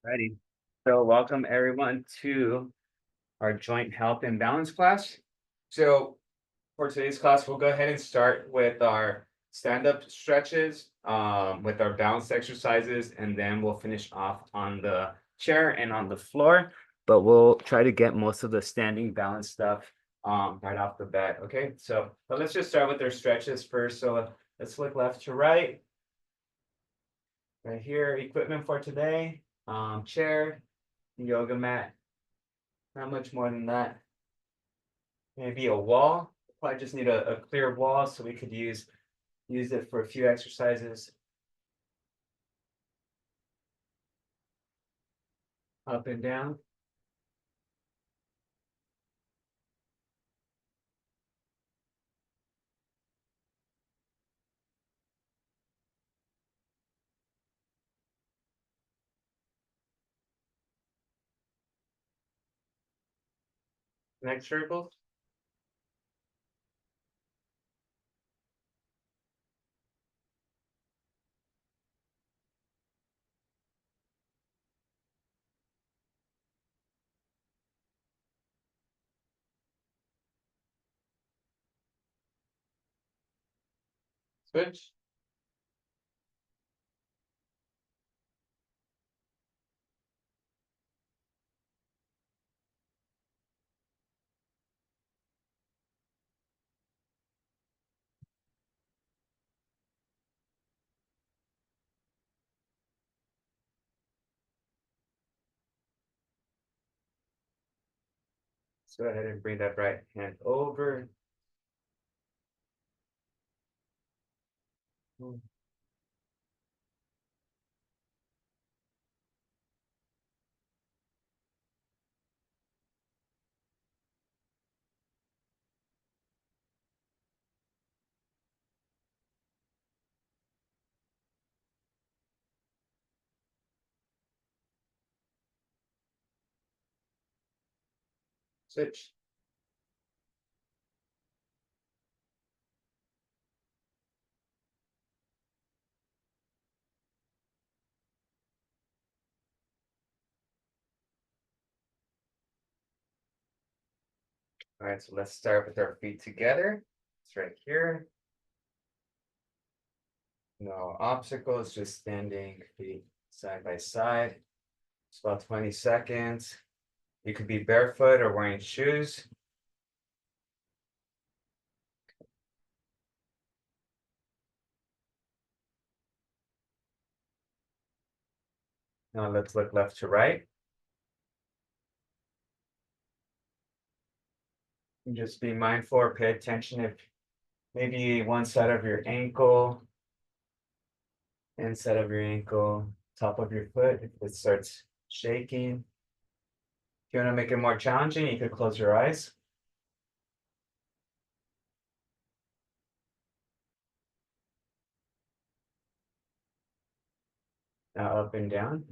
Ready. So welcome everyone to our joint health and balance class. So for today's class, we'll go ahead and start with our stand-up stretches, with our balance exercises, and then we'll finish off on the chair and on the floor. But we'll try to get most of the standing balance stuff right off the bat. Okay, but let's just start with our stretches first. So let's look left to right. Right here, equipment for today, chair, yoga mat, not much more than that. Maybe a wall, probably just need a clear wall so we could use it for a few exercises. Up and down. Next circle. Switch. Let's go ahead and bring that right hand over. Switch. All right, so let's start with our feet together. It's right here. No obstacles, just standing feet side by side. It's about 20 seconds. You could be barefoot or wearing shoes. Now let's look left to right. And just be mindful or pay attention if maybe one side of your ankle, inside of your ankle, top of your foot, if it starts shaking. If you want to make it more challenging, you could close your eyes. Now up and down.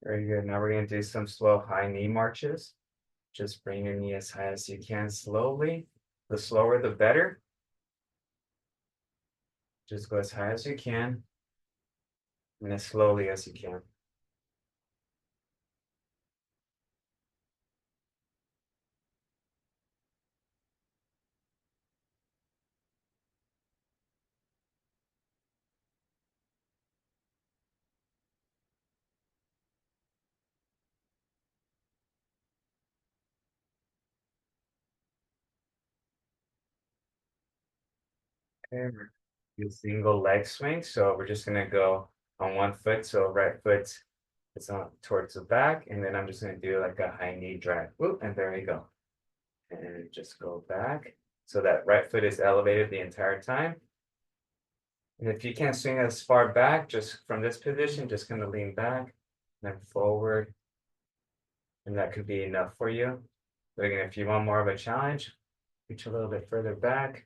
Very good. Now we're going to do some slow high knee marches. Just bring your knee as high as you can slowly. The slower, the better. Just go as high as you can and as slowly as you can. Okay, we're do single leg swing. So we're just gonna go on one foot. So right foot is on towards the back, and then I'm just gonna do like a high knee drag. Whoop, and there we go. And just go back. So that right foot is elevated the entire time. And if you can't swing as far back, just from this position, just gonna lean back, then forward. And that could be enough for you. But again, if you want more of a challenge, Reach a little bit further back.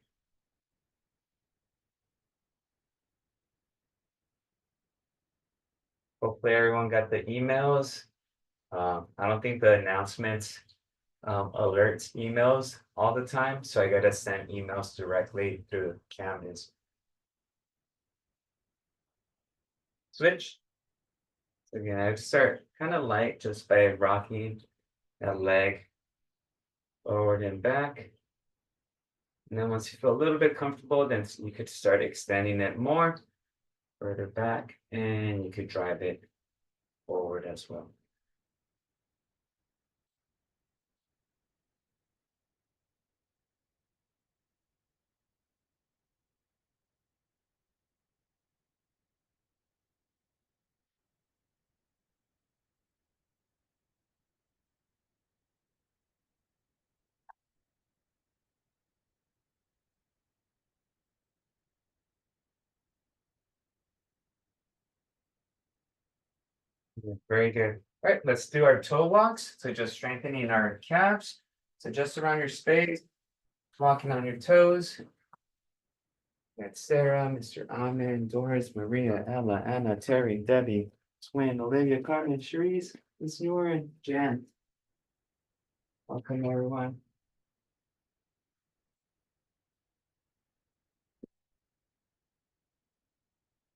Hopefully everyone got the emails. I don't think the announcements alerts emails all the time, so I gotta send emails directly through Canvas. Switch. So again, I start kind of light just by rocking that leg forward and back. And then once you feel a little bit comfortable, then you could start extending it more further back, and you could drive it forward as well. Yeah, very good. All right, let's do our toe walks. So just strengthening our calves. So just around your space, walking on your toes. That's Sarah, Mr. Ahmed, Doris, Maria, Ella, Anna, Terry, Debbie, Twin, Olivia, Carmen, Cherise, Miss Norin, Jan. Welcome, everyone.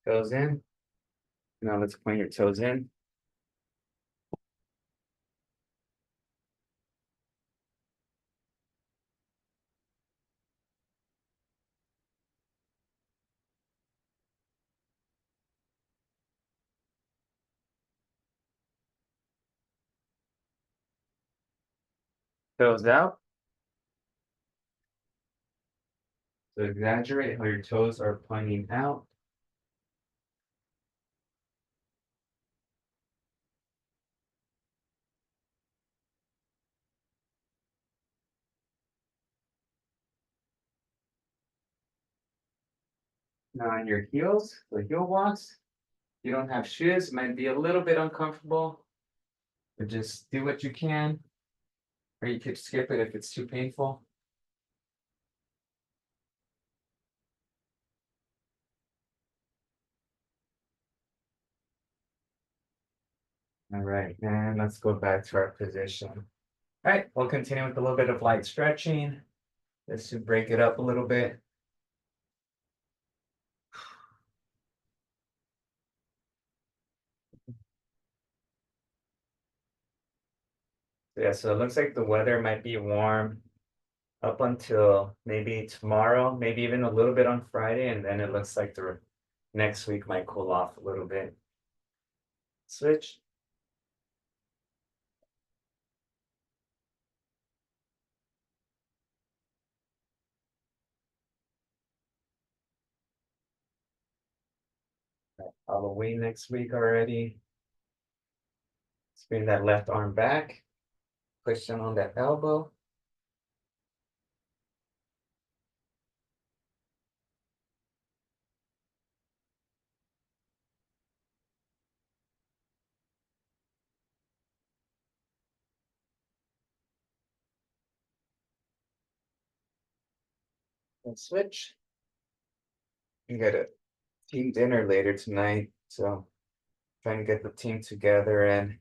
Toes in. Now let's point your toes in. Toes out. So exaggerate how your toes are pointing out. Now on your heels, the heel walks. You don't have shoes, might be a little bit uncomfortable, but just do what you can, or you could skip it if it's too painful. All right, and let's go back to our position. All right, we'll continue with a little bit of light stretching. Just to break it up a little bit. Yeah, so it looks like the weather might be warm up until maybe tomorrow, maybe even a little bit on Friday, and then it looks like the next week might cool off a little bit. Switch. Halloween next week already. Let's bring that left arm back. Push down on that elbow. And switch. You got a team dinner later tonight, so trying to get the team together and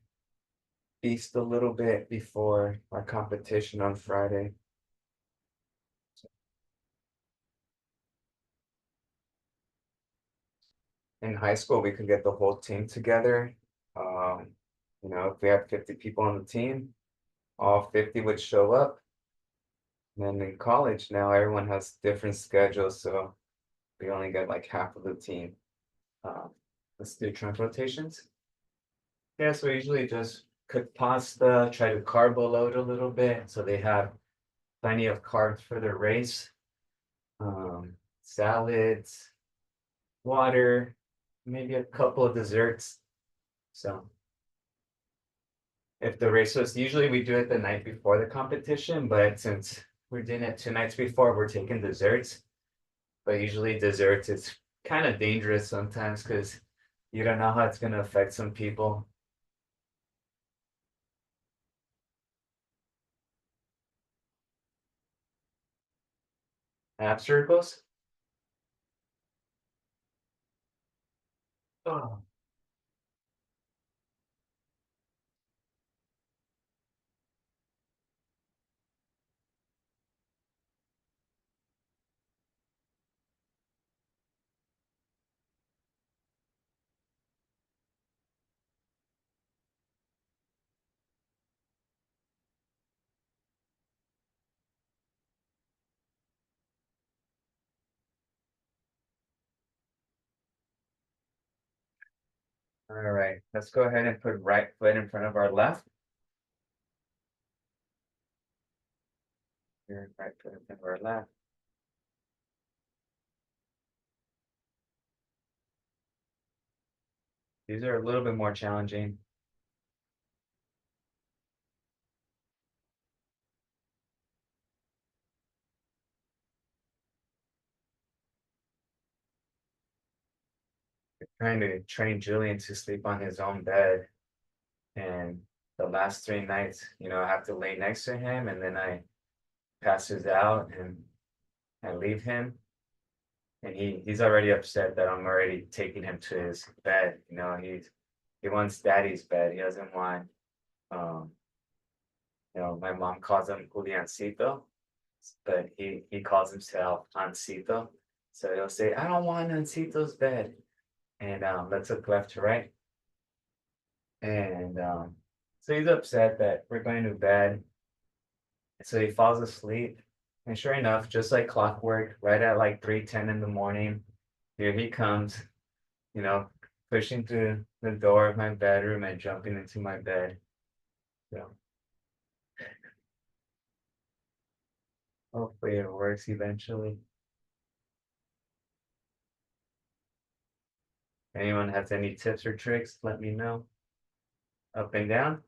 feast a little bit before our competition on Friday. In high school, we could get the whole team together. Um, if we had 50 people on the team, all 50 would show up. And then in college now, everyone has different schedules, so we only get like half of the team. Um, let's do trunk rotations. Yeah, so we usually just cook pasta, try to carbo load a little bit, so they have plenty of carbs for their race. Salads, water, maybe a couple of desserts. So if the race was usually we do it the night before the competition, but since we're doing it 2 nights before, we're taking desserts. But usually desserts is kind of dangerous sometimes because you don't know how it's gonna affect some people. Half circles. Oh. All right, let's go ahead and put right foot in front of our left. Here, right foot in front of our left. These are a little bit more challenging. Trying to train Julian to sleep on his own bed. And the last 3 nights, I have to lay next to him and then I passes out and I leave him. And he's already upset that I'm already taking him to his bed. He wants daddy's bed. He doesn't want um my mom calls him Juliancito, but he calls himself Ancito. So he'll say, I don't want Ancito's bed. And let's look left to right. And so he's upset that we're going to bed. So he falls asleep. And sure enough, just like clockwork, right at like 3:10 in the morning, here he comes, you know, pushing through the door of my bedroom and jumping into my bed. So hopefully it works eventually. Anyone has any tips or tricks, let me know. Up and down.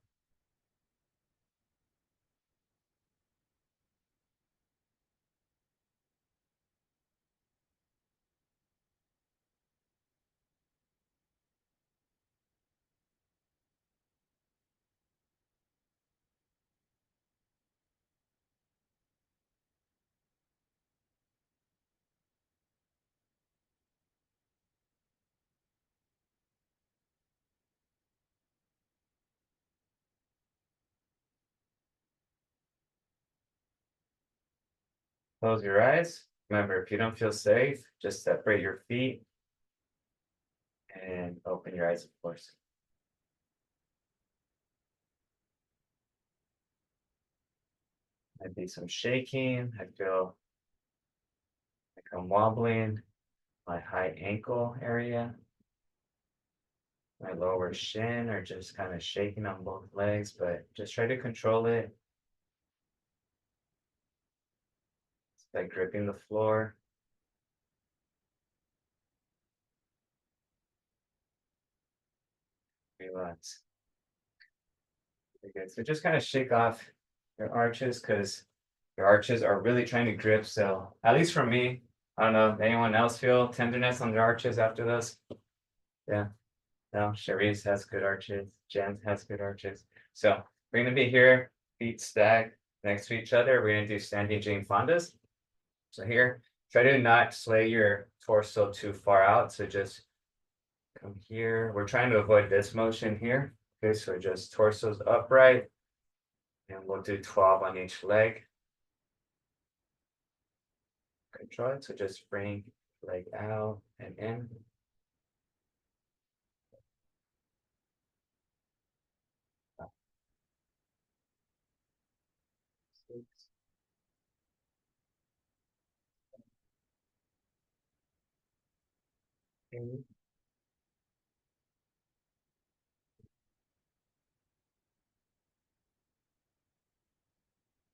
Close your eyes. Remember, if you don't feel safe, just separate your feet and open your eyes, of course. Might be some shaking. I feel like I'm wobbling my high ankle area, my lower shin are just kind of shaking on both legs, but just try to control it. It's like gripping the floor. Relax. Okay, good. So just kind of shake off your arches because your arches are really trying to grip. So at least for me, I don't know, anyone else feel tenderness on their arches after this? Yeah. No, Cherise has good arches. Jen has good arches. So we're gonna be here, feet stacked next to each other. We're gonna do standing Jane Fondas. So here, try to not sway your torso too far out. So just come here. We're trying to avoid this motion here. Okay, so just torso's upright. And we'll do 12 on each leg. Control it. So just bring leg out and in. Six, eight,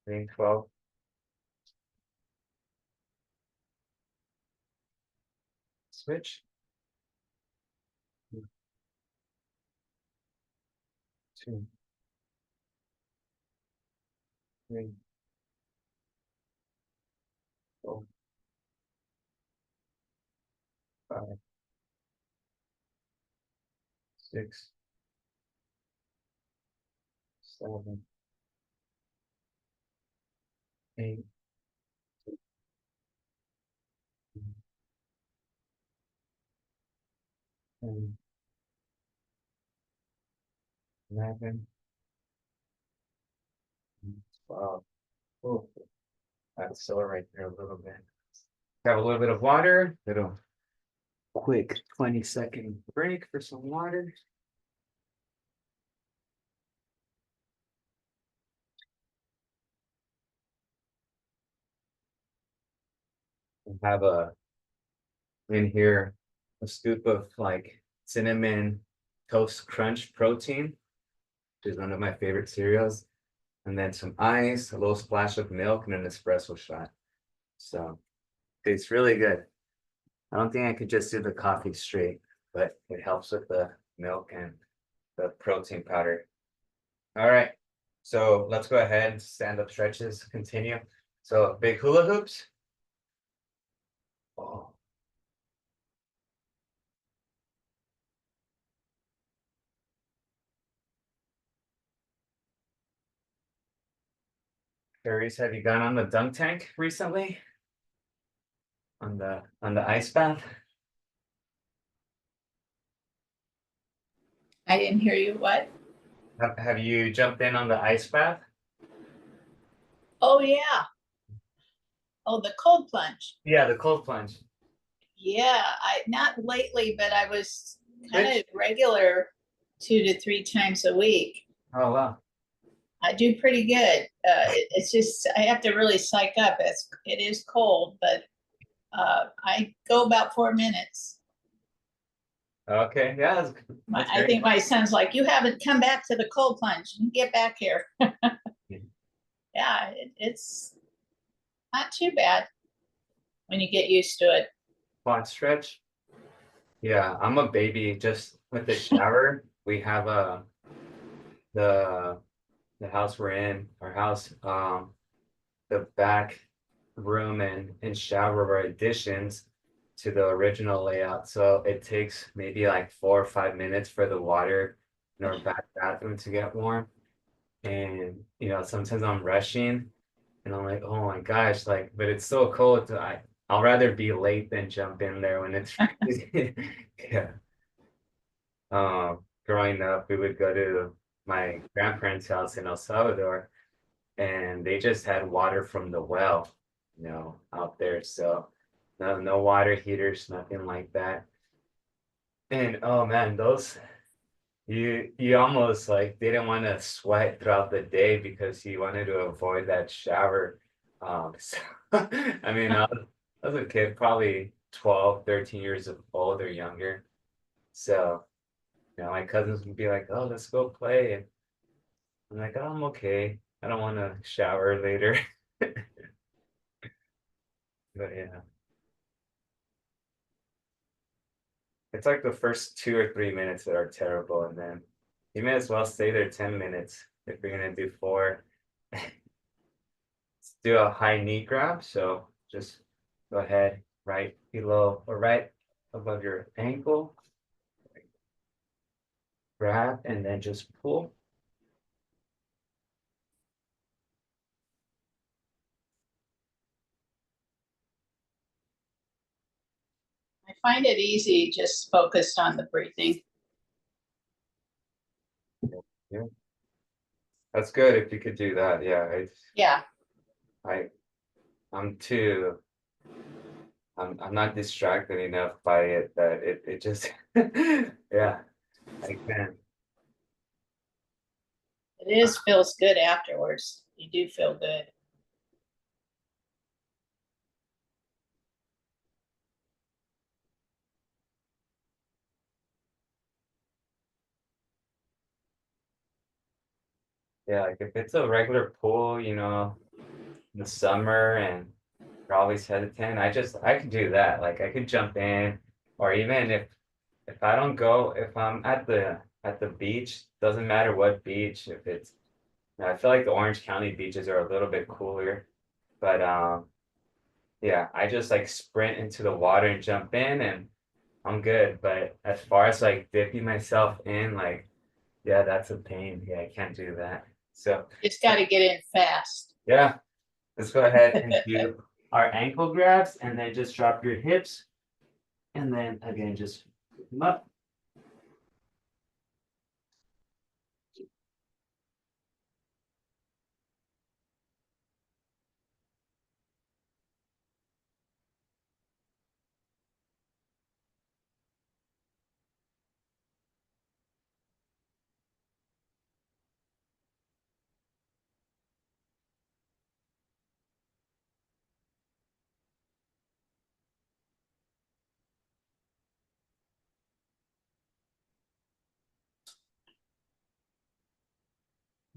bring 12. Switch. 2, 3, 4, 5, 6, 7, 8, 10, 11, 12. Oh, that's sore right there a little bit. Have a little bit of water, little quick 20-second break for some water. Have in here a scoop of like cinnamon toast crunch protein, which is one of my favorite cereals, and then some ice, a little splash of milk, and an espresso shot. So it's really good. I don't think I could just do the coffee straight, but it helps with the milk and the protein powder. All right, so let's go ahead and stand up stretches, continue. So big hula hoops. Oh. Aries, have you gone on the dunk tank recently? On the ice bath? I didn't hear you. What? Have you jumped in on the ice bath? Oh, yeah. Oh, the cold plunge. Yeah, the cold plunge. Yeah, I not lately, but I was kind Which? of regular 2 to 3 times a week. Oh wow. I do pretty good. It's just I have to really psych up. It is cold, but I go about 4 minutes. Okay, yeah, that's I great. think my son's like, "You haven't come back to the cold plunge. Get back here." Yeah, it's not too bad when you get used to it. Quad stretch. Yeah, I'm a baby. Just with the shower, we have the the house we're in, our house, the back room and shower were additions to the original layout. So it takes maybe like 4 or 5 minutes for the water in our back bathroom to get warm. And sometimes I'm rushing and I'm like, oh my gosh, like, but it's so cold. I'll rather be late than jump in there when it's freezing. Yeah. Growing up, we would go to my grandparents' house in El Salvador, and they just had water from the well, out there. So no water heaters, nothing like that. And oh man, those you almost like didn't want to sweat throughout the day because you wanted to avoid that shower. So, I mean, I was a kid, probably 12, 13 years old or younger. So, my cousins would be like, "Oh, let's go play." And I'm like, "Oh, I'm okay. I don't want to shower later." But yeah, it's like the first 2 or 3 minutes that are terrible, and then you may as well stay there 10 minutes if you're gonna do four. Let's do a high knee grab. So just go ahead right below or right above your ankle, grab, and then just pull. I find it easy, just focused on the breathing. Yeah, that's good if you could do that. Yeah, Yeah, I I'm too I'm not distracted enough by it that it just yeah, I can. feels good afterwards. You do feel good. Yeah, like if it's a regular pool, in the summer and you're always hesitant, I could do that. Like I could jump in, or even if I don't go, if I'm at the beach, doesn't matter what beach, if it's I feel like the Orange County beaches are a little bit cooler, but yeah, I just like sprint into the water and jump in and I'm good. But as far as like dipping myself in, like, yeah, that's a pain. Yeah, I can't do that. So Just got to get in fast. yeah, let's go ahead and do our ankle grabs and then just drop your hips and then again just pick them up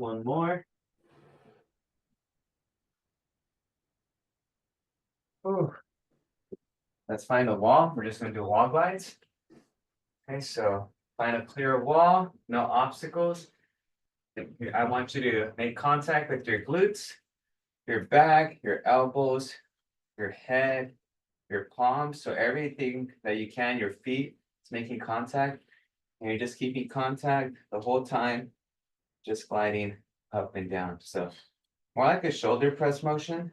One more. Ooh. Let's find a wall. We're just gonna do wall glides. Okay, so find a clear wall, no obstacles. I want you to make contact with your glutes, your back, your elbows, your head, your palms. So everything that you can, your feet, is making contact. And you're just keeping contact the whole time, just gliding up and down. So more like a shoulder press motion.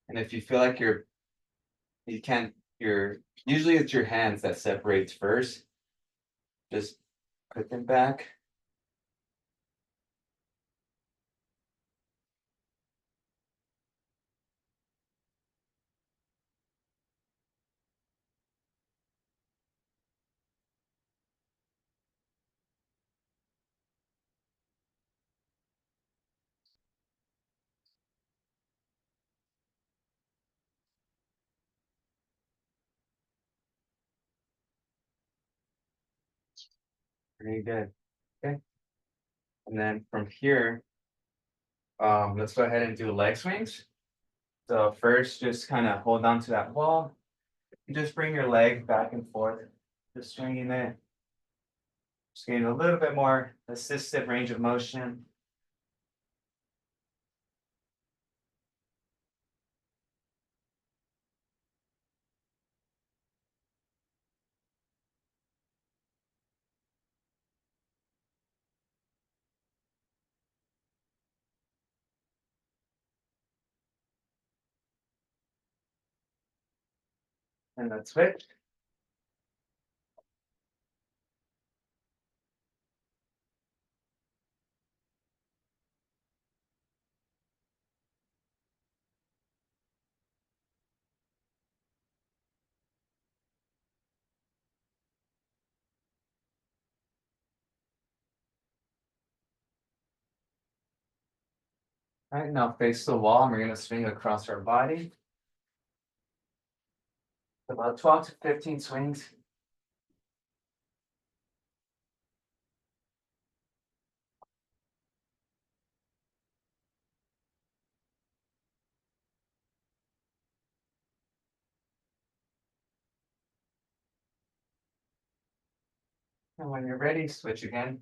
And if you feel like you can't, usually it's your hands that separates first. Just put them back. Very good. Okay. And then from here, let's go ahead and do leg swings. So first, just kind of hold on to that wall. You just bring your leg back and forth, just swinging it. Just getting a little bit more assisted range of motion. And then switch. All right, now face the wall, and we're gonna swing across our body. About 12 to 15 swings. And when you're ready, switch again.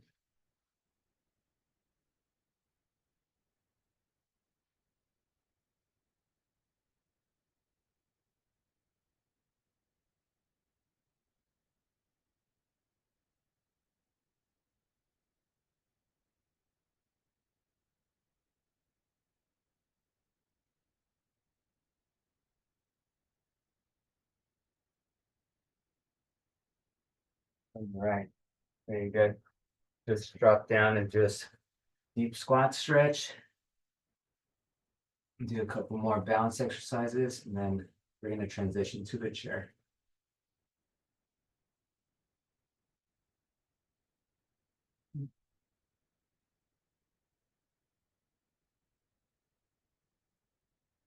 All right, very good. Just drop down and just deep squat stretch. Do a couple more balance exercises, and then we're gonna transition to the chair.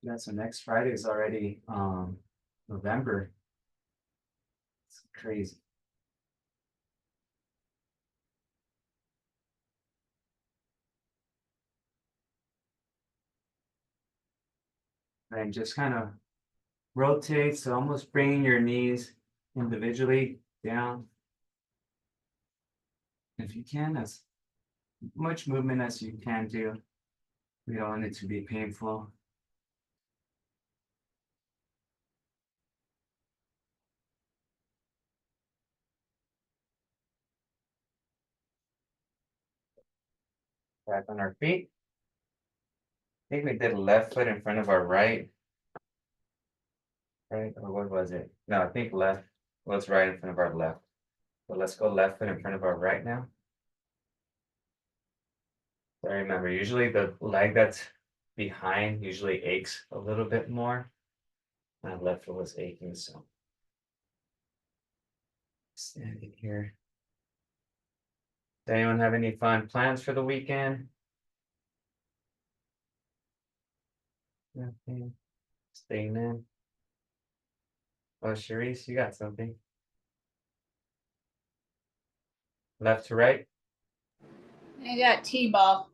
Yeah, so next Friday is already November. It's crazy. And just kind of rotate, so almost bringing your knees individually down. If you can, as much movement as you can do. We don't want it to be painful. Back on our feet. I think we did left foot in front of our right. Right, or what was it? No, I think left was right in front of our left. So let's go left foot in front of our right now. So remember, usually the leg that's behind usually aches a little bit more. My left foot was aching, so standing here. Does anyone have any fun plans for the weekend? Nothing. Staying in. Oh, Sharice, you got something. left to right I got T-ball.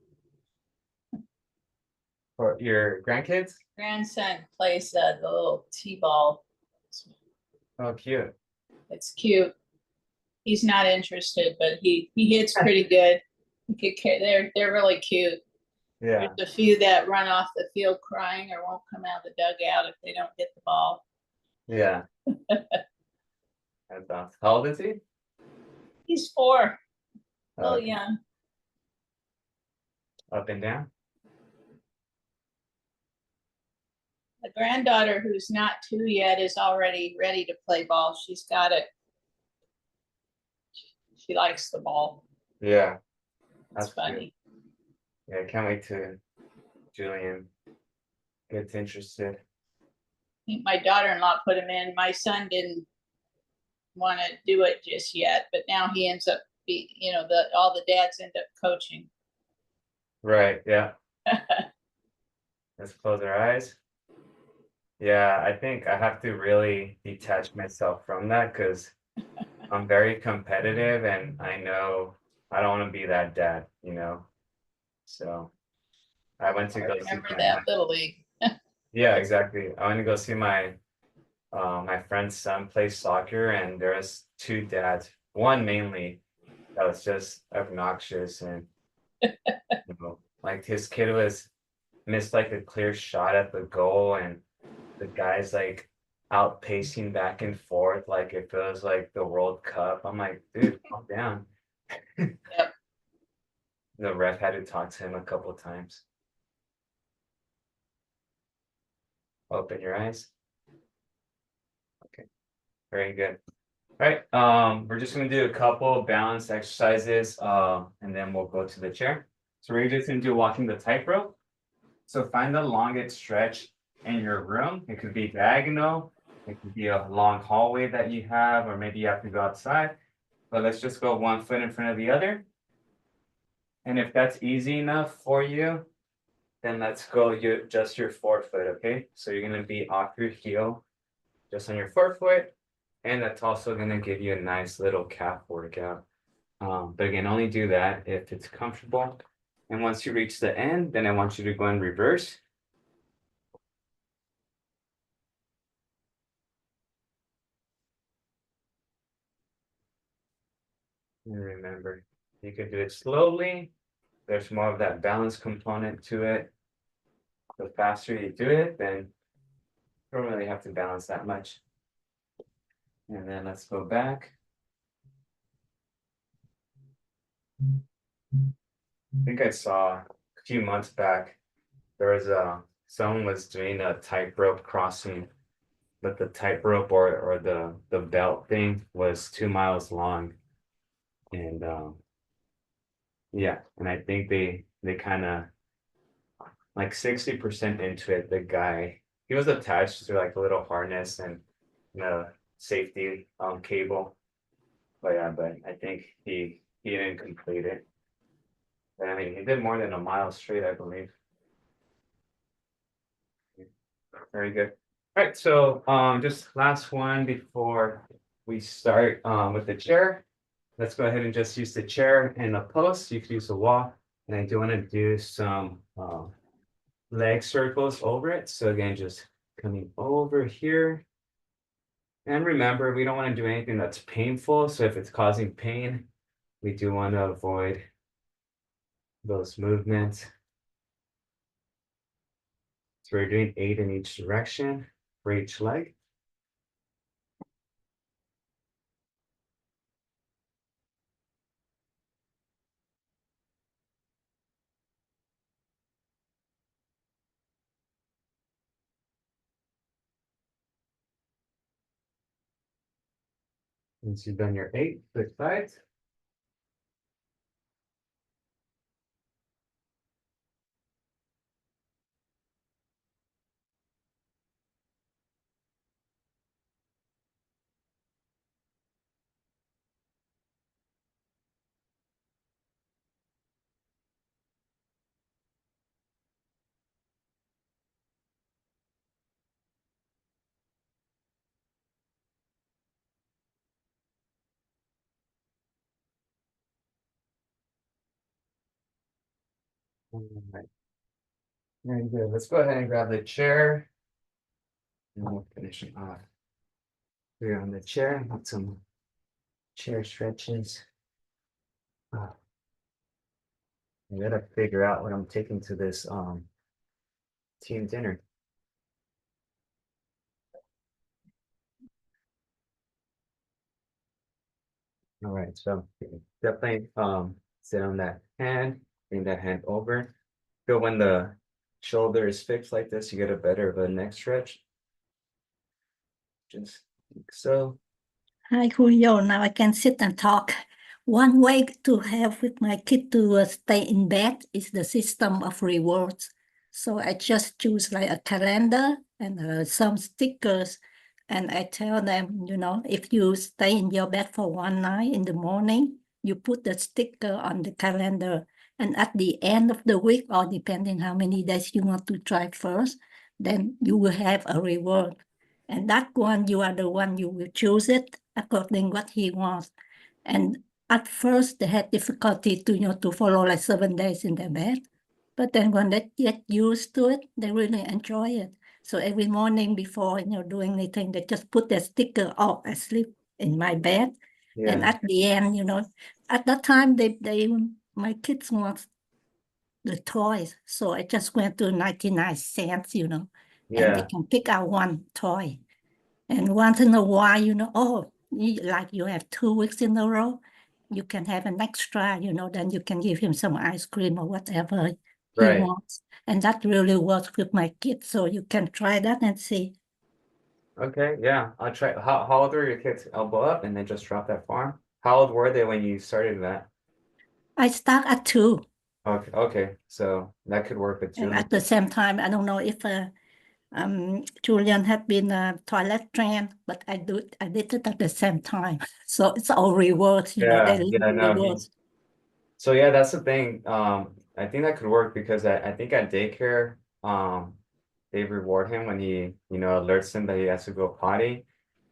for your grandkids? Grandson plays the little T-ball. Oh, cute. It's cute. He's not interested, but he hits pretty good. They're really cute. Yeah, There's a few that run off the field crying or won't come out of the dugout if they don't get the ball. yeah. That's awesome. How old is he? He's 4, still Okay. young. Up and down? The granddaughter, who's not 2 yet, is already ready to play ball. She's got it. She likes the ball. Yeah, It's that's cute. funny. Yeah, I can't wait to Julian gets interested. I think my daughter-in-law put him in. My son didn't want to do it just yet, but now he ends up all the dads end up coaching. Right, yeah. Let's close our eyes. Yeah, I think I have to really detach myself from that because I'm very competitive and I know I don't want to be that dad, you know? So I went to I go see remember my, that Little League. yeah, exactly. I went to go see my friend's son play soccer and there was 2 dads, one mainly that was just obnoxious and like his kid was missed like a clear shot at the goal and the guy's like outpacing back and forth like it feels like the World Cup. I'm like, dude, calm down. Yep. The ref had to talk to him a couple of times. Open your eyes. Okay, very good. All right, we're just gonna do a couple of balance exercises, and then we'll go to the chair. So we're just gonna do walking the tightrope. So find the longest stretch in your room. It could be diagonal, it could be a long hallway that you have, or maybe you have to go outside. But let's just go 1 foot in front of the other. And if that's easy enough for you, then let's go just your forefoot, okay? So you're gonna be off your heel, just on your forefoot, and that's also gonna give you a nice little calf workout. But again, only do that if it's comfortable. And once you reach the end, then I want you to go in reverse. And remember, you can do it slowly. There's more of that balance component to it. The faster you do it, then you don't really have to balance that much. And then let's go back. I think I saw a few months back, there was someone was doing a tightrope crossing, but the tightrope or the belt thing was 2 miles long. And yeah, and I think they kind of like 60% into it, the guy he was attached to like a little harness and the safety cable. But yeah, but I think he didn't complete it. But I mean he did more than a mile straight, I believe. Very good. All right, so just last one before we start with the chair. Let's go ahead and just use the chair and a post. You could use the wall. And I do want to do some leg circles over it. So again, just coming over here. And remember, we don't want to do anything that's painful. So if it's causing pain, we do want to avoid those movements. So we're doing 8 in each direction for each leg. Once you've done your 8, switch sides. All right. Very good. Let's go ahead and grab the chair. And we'll finish off. Here on the chair, with some chair stretches. I gotta figure out what I'm taking to this team dinner. All right, so definitely sit on that hand, bring that hand over. Feel when the shoulder is fixed like this, you get a better of a neck stretch. Just like so. Hi, Julio. Now I can sit and talk. One way to have with my kid to stay in bed is the system of rewards. So I just choose like a calendar and some stickers, and I tell them, if you stay in your bed for one night in the morning, you put the sticker on the calendar, and at the end of the week, or depending how many days you want to try first, then you will have a reward. And that one, you are the one you will choose it according what he wants. And at first they had difficulty to follow like 7 days in their bed. But then when they get used to it, they really enjoy it. So every morning before doing anything, they just put their sticker, oh, I sleep in my bed. And Yeah, at the end, at that time my kids want the toys. So I just went to 99 cents, and they yeah, can pick out one toy. And once in a while, like you have 2 weeks in a row, you can have an extra, then you can give him some ice cream or whatever he right. wants. And that really works with my kids. So you can try that and see. Okay, yeah, I'll try. How old were your kids? Elbow up and then just drop that farm? How old were they when you started that? I start at 2. Okay, okay, so that could work with And two. at the same time, I don't know if Julian had been a toilet trained, but I did it at the same time. So it's all rewards, they Yeah, love yeah, no, rewards. so yeah, that's the thing. I think that could work because I think at daycare, they reward him when he, alerts him that he has to go potty.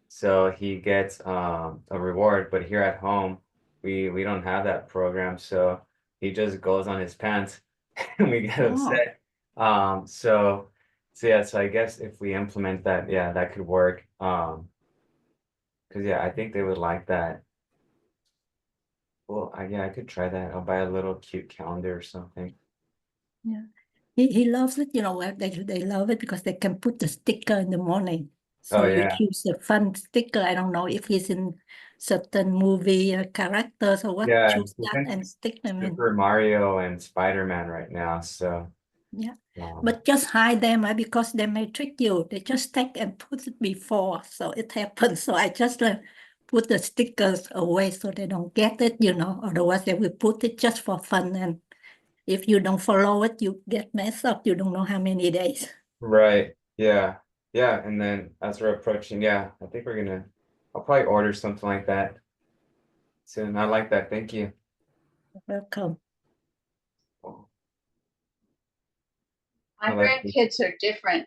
So he gets a reward, but here at home, we don't have that program. So he just goes on his pants and we get Oh, upset. So yeah, so I guess if we implement that, yeah, that could work. Because yeah, I think they would like that. Well, yeah, I could try that. I'll buy a little cute calendar or something. yeah. He loves it, they love it because they can put the sticker in the morning. Oh So you yeah, choose a fun sticker. I don't know if he's in certain movie characters or what, yeah. choose He's that into and stick them in. Super Mario and Spider-Man right now. So Yeah. um, But just hide them because they may trick you. They just take and put it before. So it happens. So I just put the stickers away so they don't get it, Otherwise they will put it just for fun. And if you don't follow it, you get messed up. You don't know how many days. right. Yeah. Yeah. And then as we're approaching, yeah, I think I'll probably order something like that soon. I like that. Thank you. Welcome. My I like it. grandkids are different.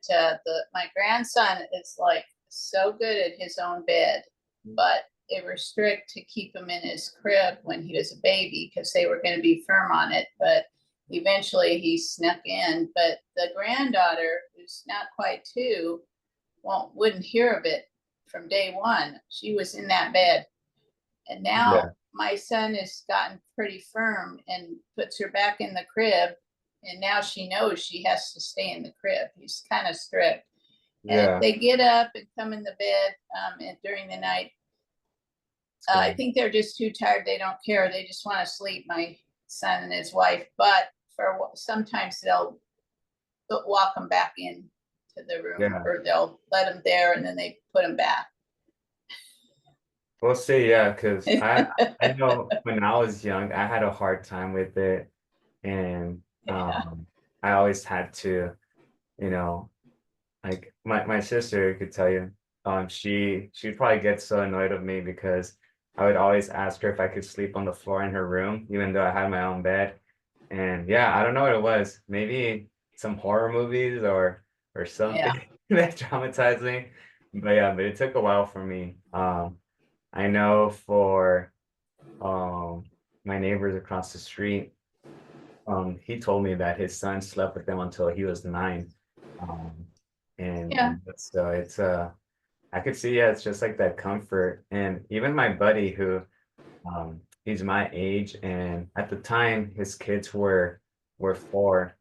My grandson is like so good at his own bed, but they were strict to keep him in his crib when he was a baby because they were going to be firm on it. But eventually he snuck in. But the granddaughter, who's not quite 2, wouldn't hear of it from day one. She was in that bed, and now Yeah. my son has gotten pretty firm and puts her back in the crib. And now she knows she has to stay in the crib. He's kind of strict. And if Yeah. they get up and come in the bed and during the night, It's I good. think they're just too tired. They don't care. They just want to sleep, my son and his wife. But sometimes they'll walk them back in to the room, Yeah. or they'll let them there and then they put them back. We'll see. Yeah. Because I know when I was young, I had a hard time with it. And Yeah. I always had to, you know, like my sister could tell you, she'd probably get so annoyed of me because I would always ask her if I could sleep on the floor in her room, even though I had my own bed. And yeah, I don't know what it was. Maybe some horror movies or Yeah. something that traumatized me. But yeah, but it took a while for me. I know for um my neighbors across the street, he told me that his son slept with them until he was 9. And Yeah. so it's I could see, yeah, it's just like that comfort. And even my buddy who he's my age, and at the time his kids were 4,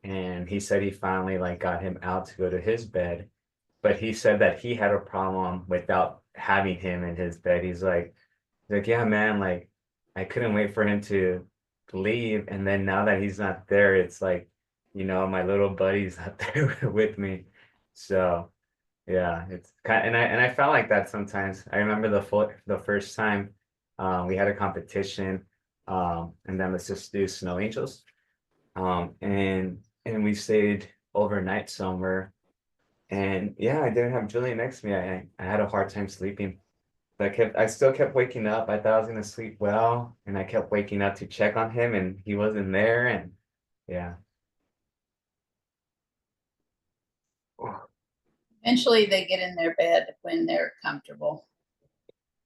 and he said he finally like got him out to go to his bed, but he said that he had a problem without having him in his bed. He's like, yeah, man, like I couldn't wait for him to leave, and then now that he's not there, it's like, my little buddy's not there with me. So yeah, it's kind, and I felt like that sometimes. I remember the first time we had a competition, and then let's just do snow angels. And we stayed overnight somewhere. And yeah, I didn't have Julian next to me. I had a hard time sleeping. I still kept waking up. I thought I was gonna sleep well, and I kept waking up to check on him, and he wasn't there. And yeah. Eventually they get in their bed when they're comfortable.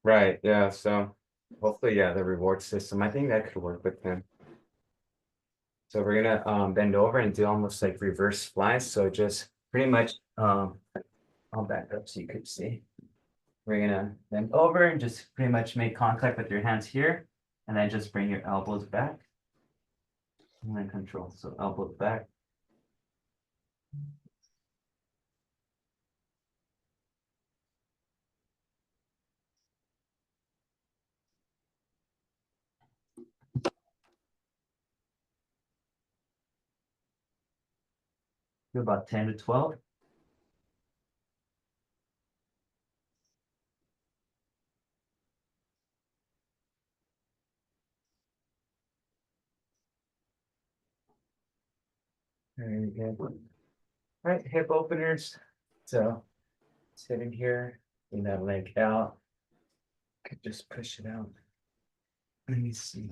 Right, yeah. So hopefully, yeah, the reward system, I think that could work with him. So we're gonna bend over and do almost like reverse flies. So just pretty much I'll back up so you could see. We're gonna bend over and just pretty much make contact with your hands here, and then just bring your elbows back. And then control. So elbows back. Do about 10 to 12. Very good. All right, hip openers. So sitting here, bring that leg out. Could just push it out. Let me see.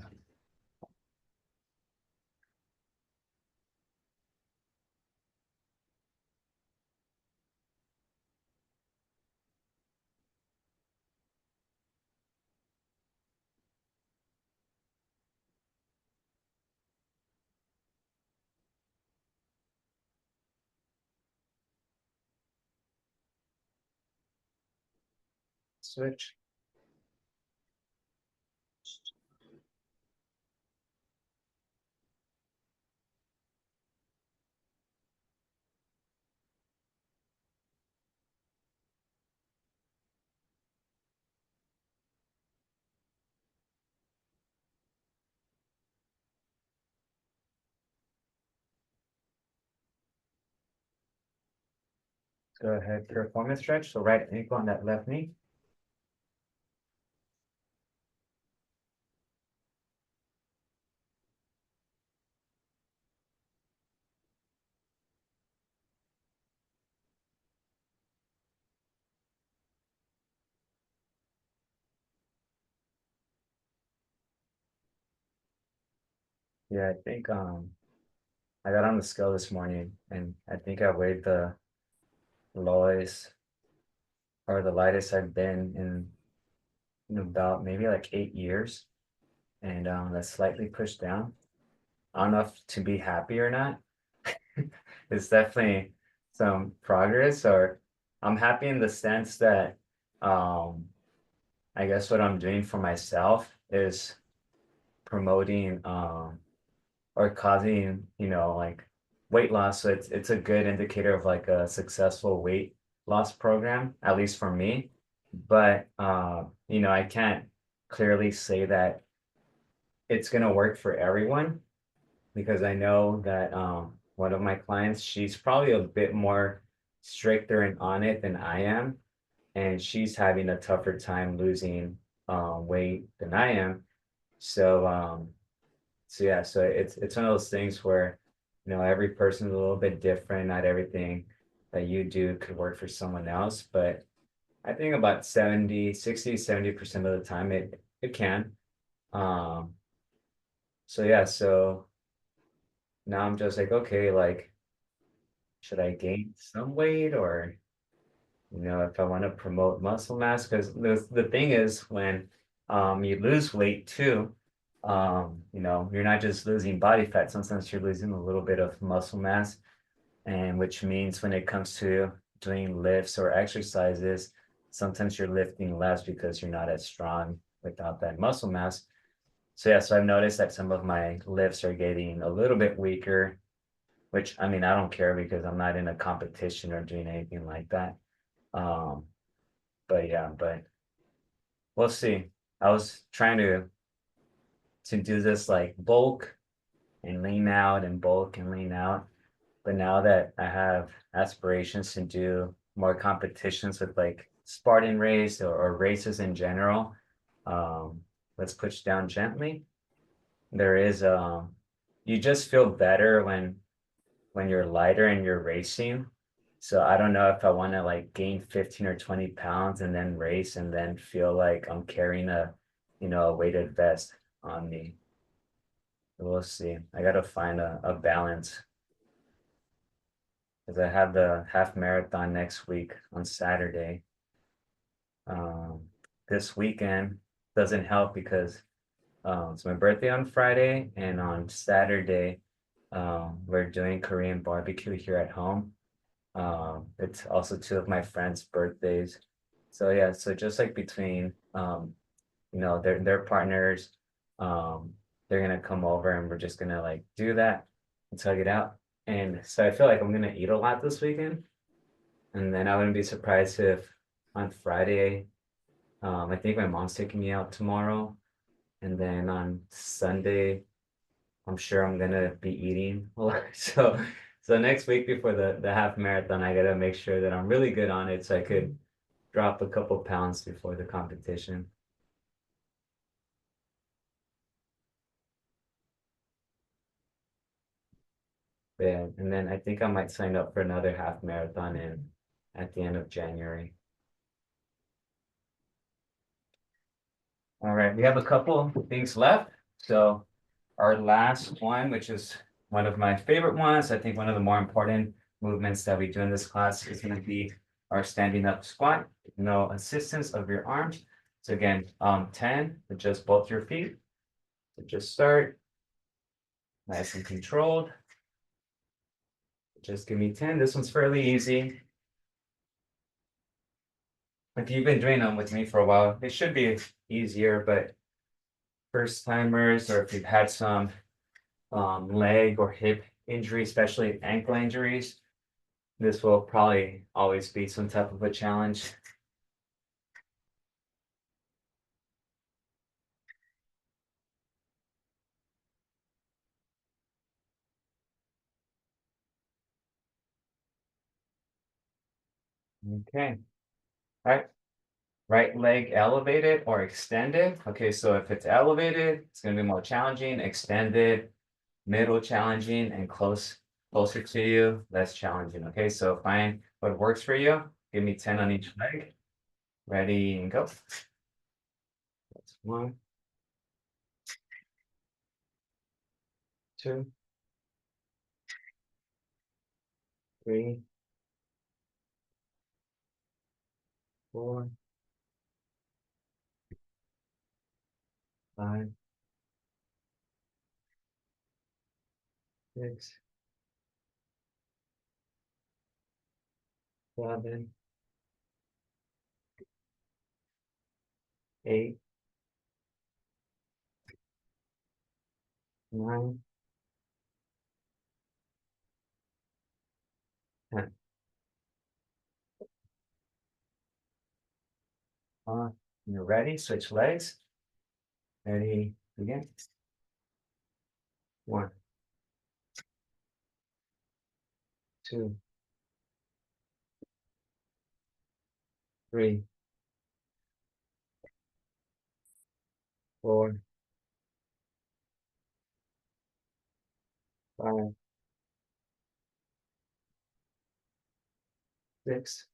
Switch. Go ahead, performance stretch. So right ankle on that left knee. Yeah, I think I got on the scale this morning, and I think I weighed the lowest or the lightest I've been in about maybe like 8 years. And that's slightly pushed down. I don't know if to be happy or not. It's definitely some progress, or I'm happy in the sense that I guess what I'm doing for myself is promoting or causing, like weight loss. So it's a good indicator of like a successful weight loss program, at least for me. But I can't clearly say that it's gonna work for everyone, because I know that one of my clients, she's probably a bit more stricter and on it than I am, and she's having a tougher time losing weight than I am. So yeah, so it's one of those things where every person's a little bit different. Not everything that you do could work for someone else, but I think about 70, 60, 70% of the time it can. Um, so yeah, so now I'm just like, okay, like, should I gain some weight, or if I want to promote muscle mass? Because the thing is, when you lose weight too, You're not just losing body fat, sometimes you're losing a little bit of muscle mass. And which means when it comes to doing lifts or exercises, sometimes you're lifting less because you're not as strong without that muscle mass. So yeah, so I've noticed that some of my lifts are getting a little bit weaker, which I mean, I don't care because I'm not in a competition or doing anything like that. Um, but yeah, but we'll see. I was trying to do this like bulk and lean out and bulk and lean out. But now that I have aspirations to do more competitions with like Spartan race or races in general, um, let's push down gently. There is you just feel better when you're lighter and you're racing. So I don't know if I want to like gain 15 or 20 pounds and then race and then feel like I'm carrying a weighted vest on me. We'll see. I gotta find a balance because I have the half marathon next week on Saturday. Um, this weekend doesn't help because it's my birthday on Friday, and on Saturday, we're doing Korean barbecue here at home. It's also two of my friends' birthdays. So yeah, so just like between their partners, um, they're gonna come over and we're just gonna like do that and tug it out. And so I feel like I'm gonna eat a lot this weekend. And then I wouldn't be surprised if on Friday, I think my mom's taking me out tomorrow. And then on Sunday, I'm sure I'm gonna be eating a lot. So next week before the half marathon, I gotta make sure that I'm really good on it so I could drop a couple pounds before the competition. Yeah, and then I think I might sign up for another half marathon in at the end of January. All right, we have a couple things left. So our last one, which is one of my favorite ones, I think one of the more important movements that we do in this class is going to be our standing up squat, no assistance of your arms. So again, 10 with just both your feet. So just start nice and controlled. Just give me 10. This one's fairly easy. If you've been doing them with me for a while, it should be easier, but first timers, or if you've had some leg or hip injury, especially ankle injuries, this will probably always be some type of a challenge. Okay, all right. Right leg elevated or extended. Okay, so if it's elevated, it's gonna be more challenging. Extended, middle challenging, and closer to you, less challenging. Okay, so find what works for you. Give me 10 on each leg. Ready and go. That's 1, 2, 3, 4, 5, 6, 7, 8, 9, 10. You're ready, switch legs. Ready, begin. 1, 2, 3, 4, 5, 6,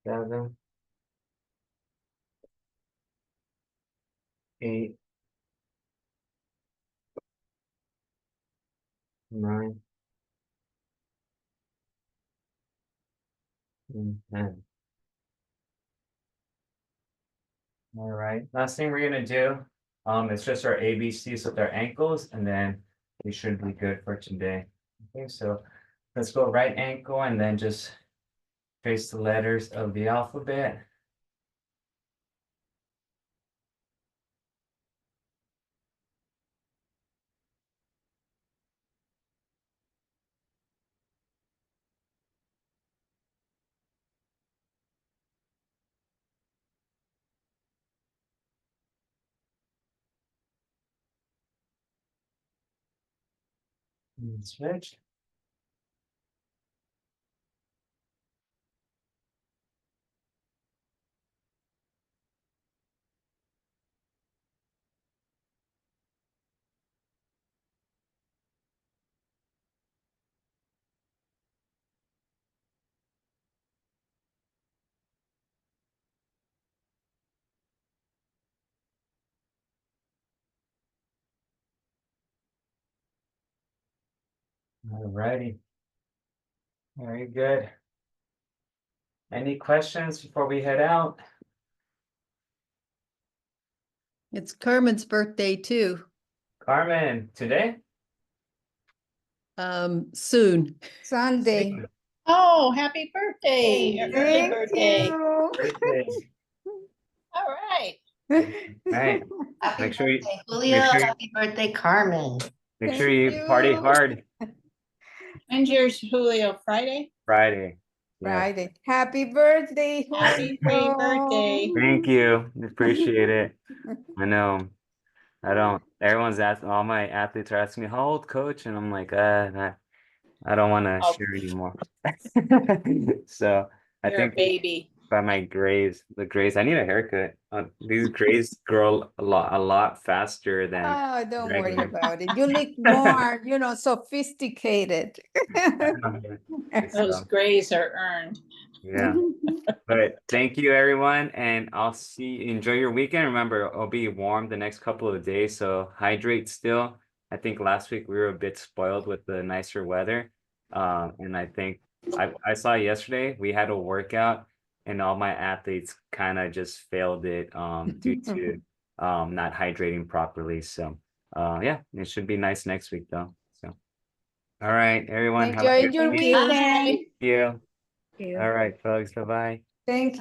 7, 8, 9, and 10. All right, last thing we're gonna do, is just our ABCs with our ankles, and then we should be good for today. Okay, so let's go right ankle and then just trace the letters of the alphabet. And switch. All righty. Very good. Any questions before we head out? It's Carmen's birthday too, Carmen, today? soon. Sunday. Oh, happy birthday, early Thank birthday. you. Birthday. All right. Right. Happy Make sure you- birthday, Julio. make sure- Happy birthday, Carmen. Make sure Thank you party you. hard When's yours, Julio? Friday? Friday. Yeah. Friday. Happy birthday. Happy Julio. birthday. Thank you. Appreciate it. I know. I don't. Everyone's asking. All my athletes are asking me, "How old, coach?" And I'm like, I don't want to Oh. share anymore. So I You're a think baby. by my grays, the grays, I need a haircut. These grays grow a lot faster than. Oh, don't worry regular. about it. You look more, sophisticated. Those So, grays are earned. yeah. But thank you, everyone, and I'll see. Enjoy your weekend. Remember, it'll be warm the next couple of days, so hydrate still. I think last week we were a bit spoiled with the nicer weather, and I think I saw yesterday we had a workout, and all my athletes kind of just failed it due to not hydrating properly. So yeah, it should be nice next week though. So all right, everyone, have a Enjoy good your week. weekend. Bye. Thank you. You. All right, folks. Bye bye. Thank you.